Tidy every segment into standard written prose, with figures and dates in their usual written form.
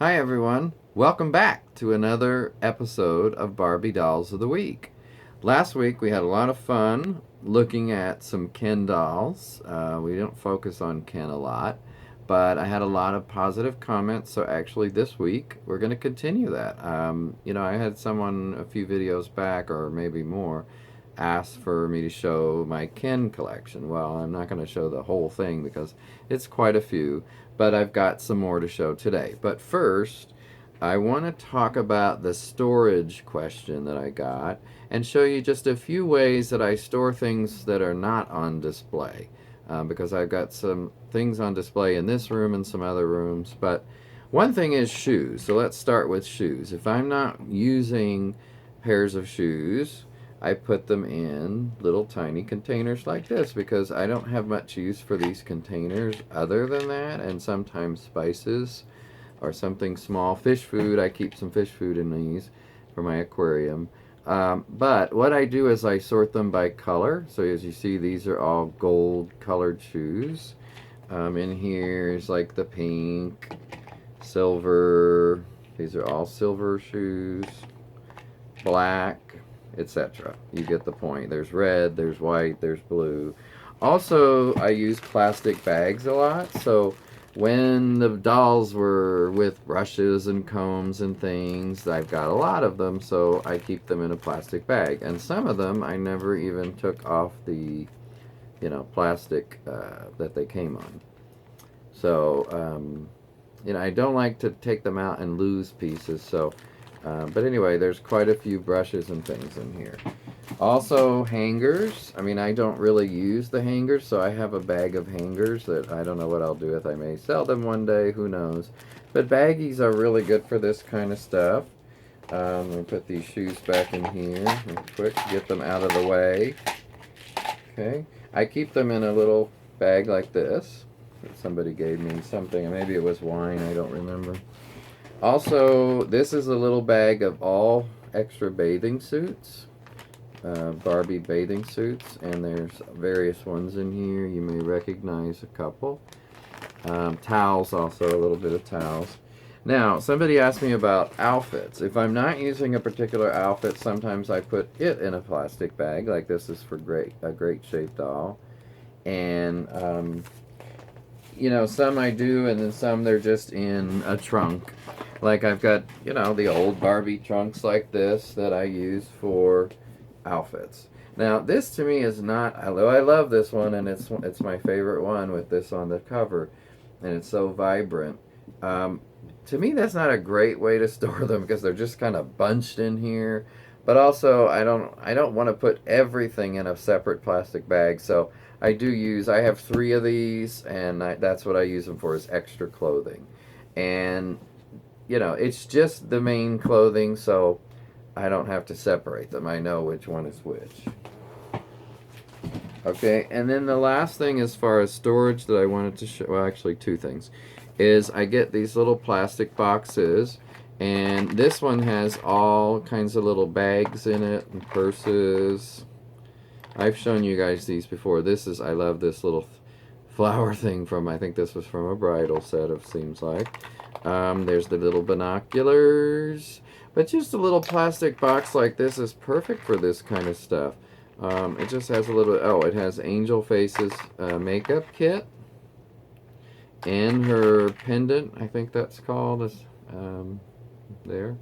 Hi everyone, welcome back to another episode of Barbie Dolls of the Week. Last week we had a lot of fun looking at some Ken dolls. We don't focus on Ken a lot, but I had a lot of positive comments, so actually this week we're going to continue that. I had someone a few videos back, or maybe more, ask for me to show my Ken collection. Well, I'm not going to show the whole thing because it's quite a few, but I've got some more to show today. But first, I want to talk about the storage question that I got and show you just a few ways that I store things that are not on display. Because I've got some things on display in this room and some other rooms. But one thing is shoes. So let's start with shoes. If I'm not using pairs of shoes, I put them in little tiny containers like this because I don't have much use for these containers other than that, and sometimes spices or something small. Fish food, I keep some fish food in these for my aquarium. But what I do is I sort them by color. So as you see, these are all gold colored shoes. In here is like the pink, silver. These are all silver shoes. Black, etc. You get the point. There's red, there's white, there's blue. Also, I use plastic bags a lot. So when the dolls were with brushes and combs and things, I've got a lot of them, so I keep them in a plastic bag. And some of them I never even took off the, plastic that they came on. So, I don't like to take them out and lose pieces. So, but anyway, there's quite a few brushes and things in here. Also, hangers. I mean, I don't really use the hangers, so I have a bag of hangers that I don't know what I'll do with. I may sell them one day, who knows. But baggies are really good for this kind of stuff. Let me put these shoes back in here real quick, get them out of the way. Okay. I keep them in a little bag like this. Somebody gave me something, maybe it was wine, I don't remember. Also, this is a little bag of all extra bathing suits, Barbie bathing suits, and there's various ones in here. You may recognize a couple. Towels also, a little bit of towels. Now, somebody asked me about outfits. If I'm not using a particular outfit, sometimes I put it in a plastic bag, like this is for a great shaped doll. And, some I do, and then some they're just in a trunk. Like I've got, the old Barbie trunks like this that I use for outfits. Now, this to me is not, although I love this one, and it's my favorite one with this on the cover, and it's so vibrant. To me, that's not a great way to store them because they're just kind of bunched in here. But also, I don't want to put everything in a separate plastic bag, so I have 3 of these, and that's what I use them for, is extra clothing. And it's just the main clothing, so I don't have to separate them. I know which one is which. Okay, and then the last thing as far as storage that I wanted to show, well, actually 2 things, is I get these little plastic boxes, and this one has all kinds of little bags in it and purses. I've shown you guys these before. I love this little flower thing from, I think this was from a bridal set, it seems like. There's the little binoculars. But just a little plastic box like this is perfect for this kind of stuff. It just has it has Angel Face's makeup kit. And her pendant, I think that's called, is there.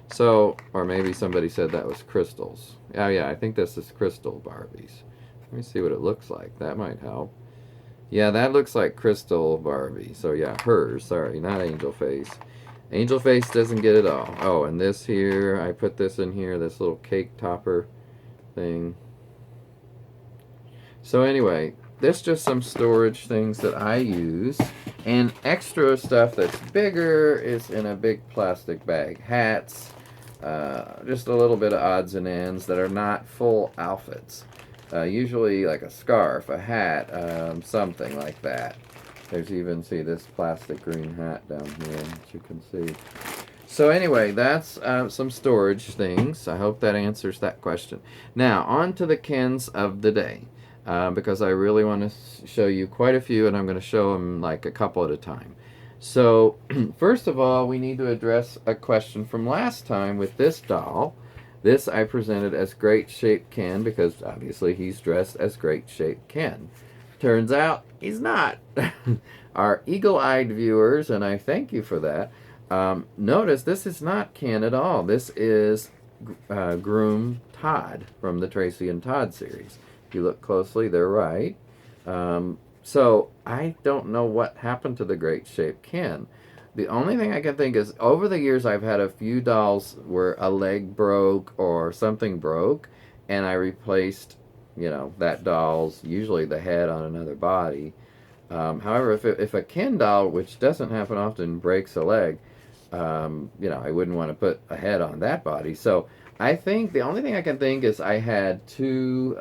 So, or maybe somebody said that was crystals. Oh yeah, I think this is crystal Barbies. Let me see what it looks like. That might help. Yeah, that looks like crystal Barbie. So yeah, hers. Sorry, not Angel Face. Angel Face doesn't get it all. Oh, and this here, I put this in here, this little cake topper thing. So anyway, this just some storage things that I use. And extra stuff that's bigger is in a big plastic bag. Hats, just a little bit of odds and ends that are not full outfits. Usually like a scarf, a hat, something like that. There's even, see, this plastic green hat down here, as you can see. So anyway, that's some storage things. I hope that answers that question. Now, on to the Kens of the day. Because I really want to show you quite a few, and I'm going to show them like a couple at a time. So, first of all, we need to address a question from last time with this doll. This I presented as Great Shape Ken because obviously he's dressed as Great Shape Ken. Turns out he's not. Our eagle eyed viewers, and I thank you for that, notice this is not Ken at all. This is Groom Todd from the Tracy and Todd series. If you look closely, they're right. So I don't know what happened to the Great Shape Ken. The only thing I can think is over the years I've had a few dolls where a leg broke or something broke, and I replaced, that doll's usually the head on another body. However, if a Ken doll, which doesn't happen often, breaks a leg, I wouldn't want to put a head on that body. So I think the only thing I can think is I had two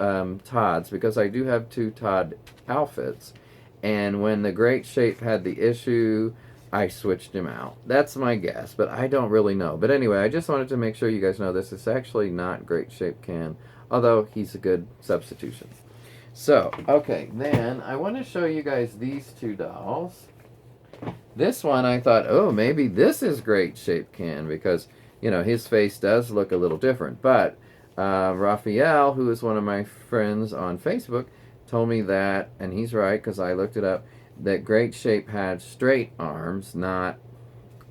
Todds, because I do have two Todd outfits. And when the Great Shape had the issue, I switched him out. That's my guess, but I don't really know. But anyway, I just wanted to make sure you guys know this is actually not Great Shape Ken, although he's a good substitution. So, okay, then I want to show you guys these two dolls. This one I thought, oh, maybe this is Great Shape Ken because, his face does look a little different. But Raphael, who is one of my friends on Facebook, told me that, and he's right because I looked it up, that Great Shape had straight arms, not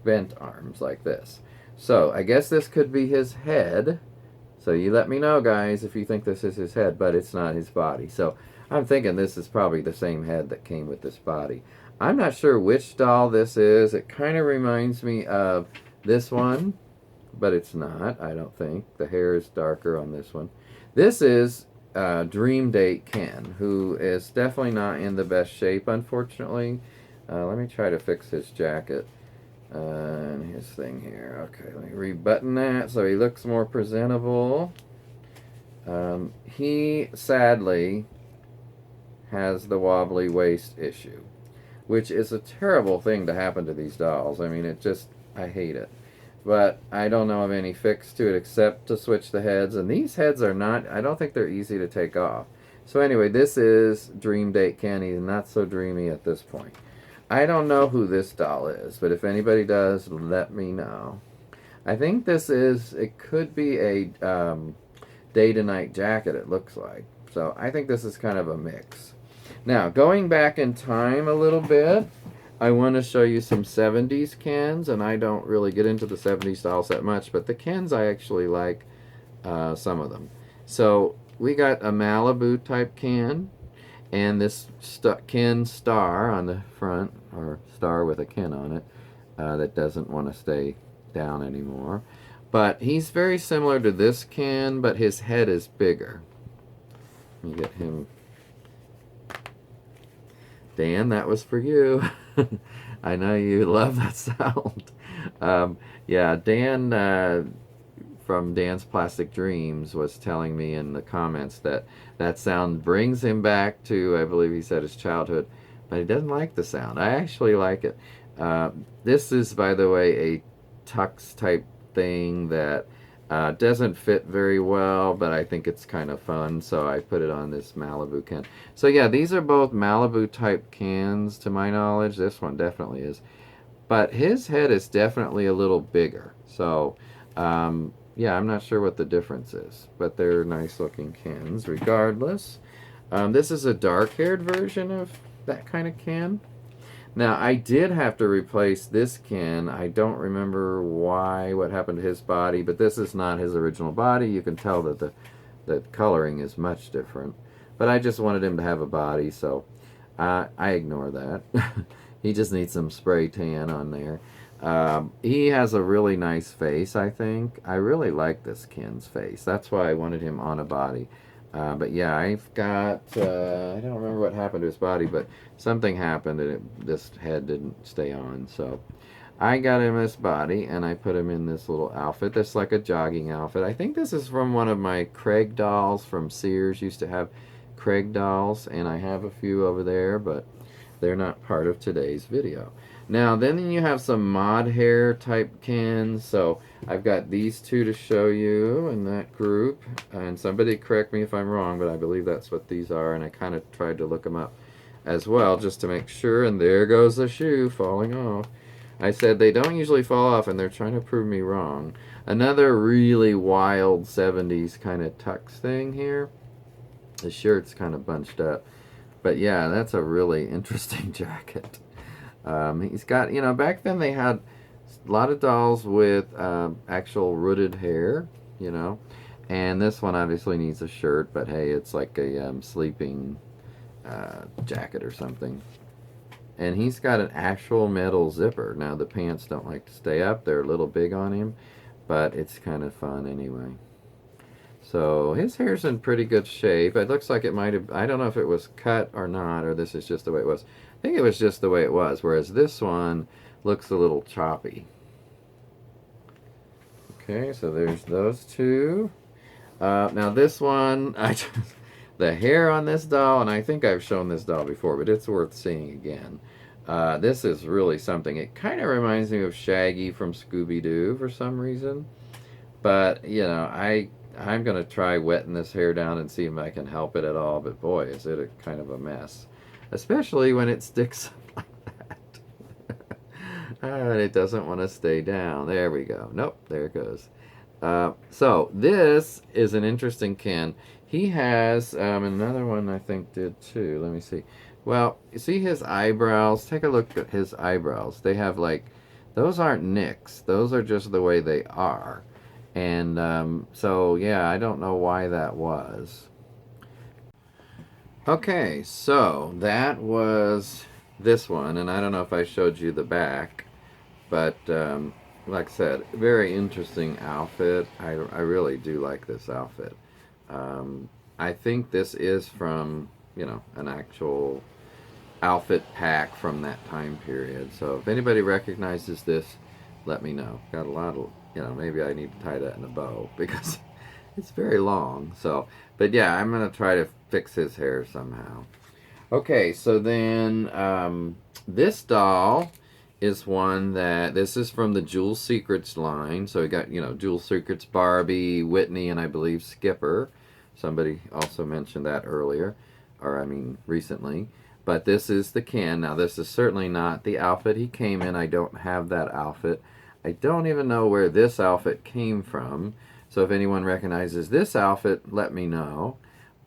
bent arms like this. So I guess this could be his head. So you let me know, guys, if you think this is his head, but it's not his body. So I'm thinking this is probably the same head that came with this body. I'm not sure which doll this is. It kind of reminds me of this one, but it's not, I don't think. The hair is darker on this one. This is Dream Date Ken, who is definitely not in the best shape, unfortunately. Let me try to fix his jacket and his thing here. Okay, let me rebutton that so he looks more presentable. He sadly has the wobbly waist issue, which is a terrible thing to happen to these dolls. I mean, I hate it. But I don't know of any fix to it except to switch the heads. And these heads are not, I don't think they're easy to take off. So anyway, this is Dream Date Ken. He's not so dreamy at this point. I don't know who this doll is, but if anybody does, let me know. I think it could be a day to night jacket, it looks like. So I think this is kind of a mix. Now, going back in time a little bit, I want to show you some 70s Kens, and I don't really get into the 70s dolls that much, but the Kens I actually like some of them. So we got a Malibu type Ken, and this Ken star on the front, or star with a Ken on it, that doesn't want to stay down anymore. But he's very similar to this Ken, but his head is bigger. Let me get him. Dan, that was for you. I know you love that sound. Yeah, Dan from Dan's Plastic Dreams was telling me in the comments that that sound brings him back to, I believe he said, his childhood, but he doesn't like the sound. I actually like it. This is, by the way, a tux type thing that doesn't fit very well, but I think it's kind of fun, so I put it on this Malibu Ken. So yeah, these are both Malibu type cans to my knowledge. This one definitely is. But his head is definitely a little bigger. So yeah, I'm not sure what the difference is, but they're nice looking cans regardless. This is a dark-haired version of that kind of can. Now, I did have to replace this Ken. I don't remember what happened to his body, but this is not his original body. You can tell that the coloring is much different. But I just wanted him to have a body, so I ignore that. He just needs some spray tan on there. He has a really nice face, I think. I really like this Ken's face. That's why I wanted him on a body. But yeah, I've got, I don't remember what happened to his body, but something happened and this head didn't stay on. So I got him this body and I put him in this little outfit. That's like a jogging outfit. I think this is from one of my Craig dolls from Sears. Used to have Craig dolls, and I have a few over there, but they're not part of today's video. Now, then you have some mod hair type cans. So I've got these two to show you in that group. And somebody correct me if I'm wrong, but I believe that's what these are. And I kind of tried to look them up as well just to make sure. And there goes the shoe falling off. I said they don't usually fall off, and they're trying to prove me wrong. Another really wild 70s kind of tux thing here. The shirt's kind of bunched up. But yeah, that's a really interesting jacket. He's got, back then they had a lot of dolls with actual rooted hair, you know. And this one obviously needs a shirt, but hey, it's like a sleeping jacket or something. And he's got an actual metal zipper. Now, the pants don't like to stay up. They're a little big on him, but it's kind of fun anyway. So his hair's in pretty good shape. It looks like it might have, I don't know if it was cut or not, or this is just the way it was. I think it was just the way it was, whereas this one looks a little choppy. Okay, so there's those two. Now this one, the hair on this doll, and I think I've shown this doll before, but it's worth seeing again. This is really something. It kind of reminds me of Shaggy from Scooby-Doo for some reason. But, I'm going to try wetting this hair down and see if I can help it at all. But boy, is it a kind of a mess. Especially when it sticks up like that. And it doesn't want to stay down. There we go. Nope, there it goes. So this is an interesting Ken. He has another one I think did too. Let me see. Well, you see his eyebrows? Take a look at his eyebrows. They have those aren't nicks. Those are just the way they are. And so, yeah, I don't know why that was. Okay, so that was this one. And I don't know if I showed you the back. But like I said, very interesting outfit. I really do like this outfit. I think this is from, an actual outfit pack from that time period. So if anybody recognizes this, let me know. Got a lot of, maybe I need to tie that in a bow because it's very long. So, but yeah, I'm going to try to fix his hair somehow. Okay, so then this doll is one this is from the Jewel Secrets line. So we got, Jewel Secrets, Barbie, Whitney, and I believe Skipper. Somebody also mentioned that earlier, recently. But this is the Ken. Now, this is certainly not the outfit he came in. I don't have that outfit. I don't even know where this outfit came from. So if anyone recognizes this outfit, let me know.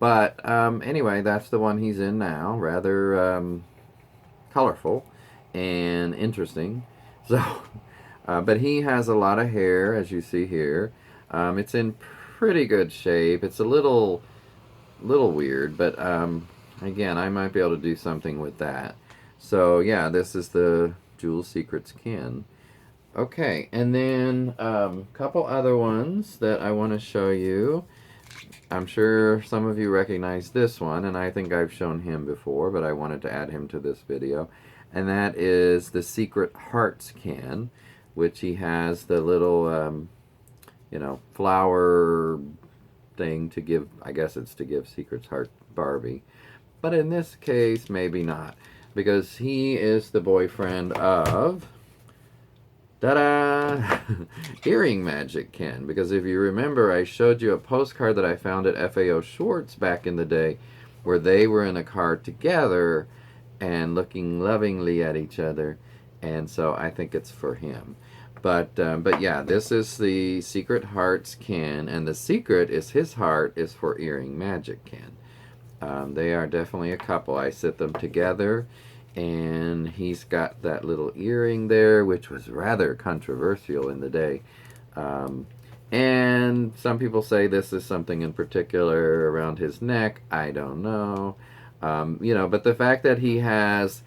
But anyway, that's the one he's in now. Rather colorful and interesting. So, but he has a lot of hair, as you see here. It's in pretty good shape. It's a little weird, but again, I might be able to do something with that. So yeah, this is the Jewel Secrets Ken. Okay, and then a couple other ones that I want to show you. I'm sure some of you recognize this one, and I think I've shown him before, but I wanted to add him to this video. And that is the Secret Hearts Ken, which he has the little, flower thing to give, I guess it's to give Secret's Heart Barbie. But in this case, maybe not, because he is the boyfriend of, ta-da, Earring Magic Ken. Because if you remember, I showed you a postcard that I found at FAO Schwartz back in the day, where they were in a car together and looking lovingly at each other, and so I think it's for him. But yeah, this is the Secret Hearts Ken, and the secret is his heart is for Earring Magic Ken. They are definitely a couple. I set them together, and he's got that little earring there, which was rather controversial in the day. And some people say this is something in particular around his neck. I don't know. But the fact that he has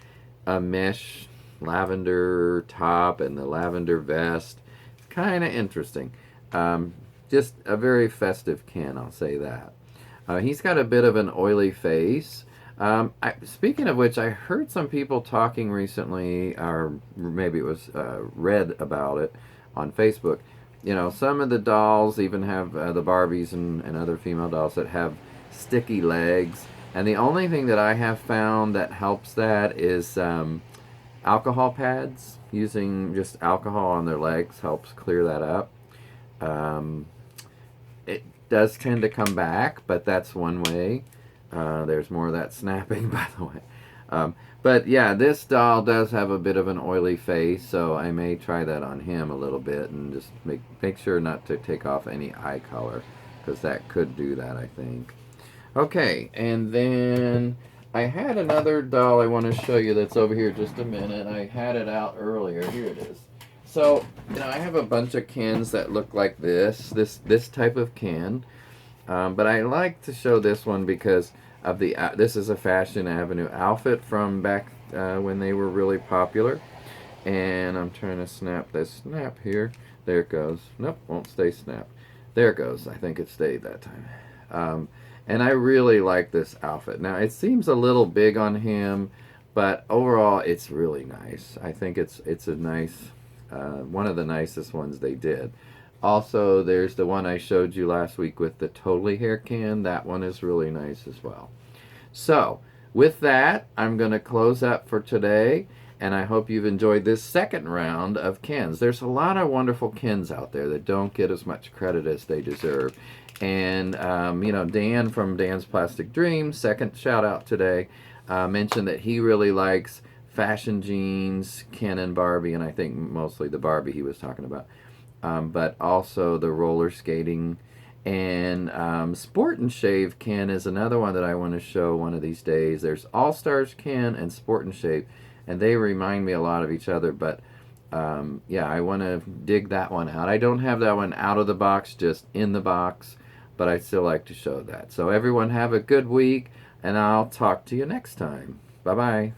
a mesh lavender top and the lavender vest, kind of interesting. Just a very festive Ken, I'll say that. He's got a bit of an oily face. Speaking of which, I heard some people talking recently, or maybe it was read about it on Facebook. Some of the dolls even have the Barbies and other female dolls that have sticky legs. And the only thing that I have found that helps that is alcohol pads. Using just alcohol on their legs helps clear that up. It does tend to come back, but that's one way. There's more of that snapping, by the way. But yeah, this doll does have a bit of an oily face, so I may try that on him a little bit and just make sure not to take off any eye color, because that could do that, I think. Okay, and then I had another doll I want to show you that's over here just a minute. I had it out earlier. Here it is. So, I have a bunch of Kens that look like this type of Ken. But I like to show this one because of this is a Fashion Avenue outfit from back when they were really popular. And I'm trying to snap this snap here. There it goes. Nope, won't stay snapped. There it goes. I think it stayed that time. And I really like this outfit. Now, it seems a little big on him, but overall, it's really nice. I think it's a nice, one of the nicest ones they did. Also, there's the one I showed you last week with the Totally Hair Can. That one is really nice as well. So, with that, I'm going to close up for today, and I hope you've enjoyed this second round of Kens. There's a lot of wonderful Kens out there that don't get as much credit as they deserve. And, Dan from Dan's Plastic Dreams, second shout out today, mentioned that he really likes fashion jeans, Ken and Barbie, and I think mostly the Barbie he was talking about. But also the roller skating. And Sport and Shave Ken is another one that I want to show one of these days. There's All Stars Ken and Sport and Shave, and they remind me a lot of each other. But yeah, I want to dig that one out. I don't have that one out of the box, just in the box, but I still like to show that. So everyone have a good week, and I'll talk to you next time. Bye-bye.